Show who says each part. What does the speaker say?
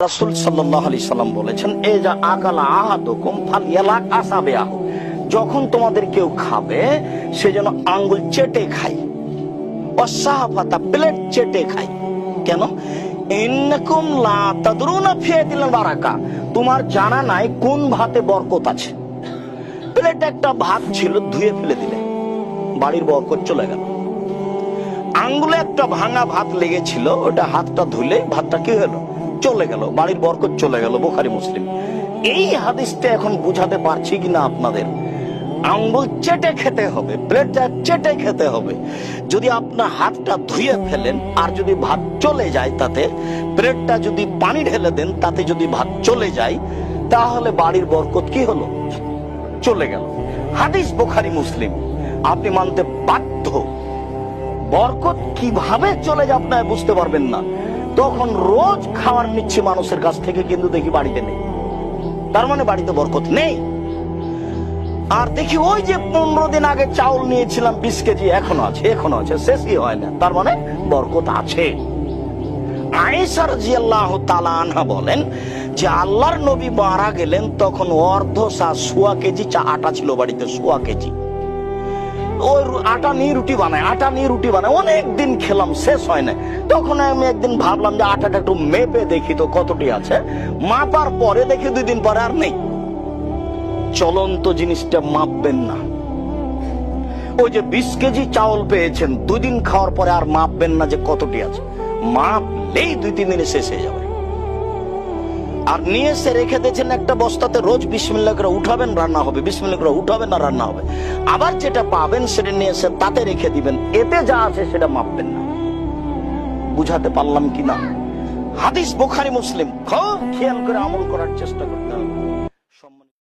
Speaker 1: রাসূল সাল্লাল্লাহু আলাইহি সাল্লাম বলেছেন, এজা আকালা আহাদুকুম ফালইয়ালাক আসাবিয়াহু, যখন তোমাদের কেউ খাবে সে যেন আঙ্গুল চেটে খায়, ওয়াসাহাফাতা প্লেট চেটে খায়। কেন? ইন্নাকুম লা তাদরুনা ফি ইয়াদিল বারাকা, তোমার জানা নাই কোন ভাতে বরকত আছে। প্লেটে একটা ভাত ছিল, ধুয়ে ফেলে দিলে বাড়ির বরকত চলে গেল। আঙ্গুলে একটা ভাঙা ভাত লেগেছিল, ওটা হাতটা ধুলে ভাতটা কি হলো? চলে গেল, বাড়ির বরকত চলে গেল। বুখারী মুসলিম। এই হাদিসটা এখন বুঝাতে পারছি কিনা আপনাদের? আঙ্গুল চেটে খেতে হবে, প্লেটটা চেটে খেতে হবে। যদি আপনার হাতটা ধুয়ে ফেলেন আর যদি ভাত চলে যায় তাতে, প্লেটটা যদি পানি ঢেলে দেন তাতে যদি ভাত চলে যায়, তাহলে বাড়ির বরকত কি হলো? চলে গেল। হাদিস বুখারী মুসলিম, আপনি মানতে বাধ্য। বরকত কিভাবে চলে যায় আপনারা বুঝতে পারবেন না। তখন রোজ খাবার নিচ্ছে মানুষের কাছ থেকে, কিন্তু দেখি বাড়িতে নেই, তার মানে বাড়িতে বরকত নেই। আর দেখি ওই যে 15 দিন আগে চাউল নিয়েছিলাম 20 কেজি, এখনো আছে, শেষই হয় না, তার মানে বরকত আছে। আয়েশা রাদিয়াল্লাহু তাআলা আনহা বলেন যে আল্লাহর নবী মারা গেলেন তখন সোয়া কেজি আটা ছিল বাড়িতে, সোয়া কেজি। ওই আটা নিয়ে রুটি বানায়, অনেক দিন খেলাম, শেষ হয় না। তখন আমি একদিন ভাবলাম যে আটাটা একটু মেপে দেখি তো কতটি আছে। মাপার পরে দেখি 2 দিন পরে আর নেই। চলন্ত জিনিসটা মাপবেন না। ওই যে 20 কেজি চাউল পেয়েছেন, 2 দিন খাওয়ার পরে আর মাপবেন না যে কতটি আছে। মাপলেই 2-3 দিনে শেষ হয়ে যাবে। আর নিয়ে এসে রেখে দিয়েছেন একটা বস্তাতে, রোজ বিসমিল্লাহ করে উঠাবেন, রান্না হবে, বিসমিল্লাহ করে উঠাবেন না, রান্না হবে। আবার যেটা পাবেন সেটা নিয়ে এসে তাতে রেখে দিবেন, এতে যা আছে সেটা মাপবেন না। বুঝাতে পারলাম কিনা? হাদিস বুখারী মুসলিম, খুব খেয়াল করে আমল করার চেষ্টা করতে হবে।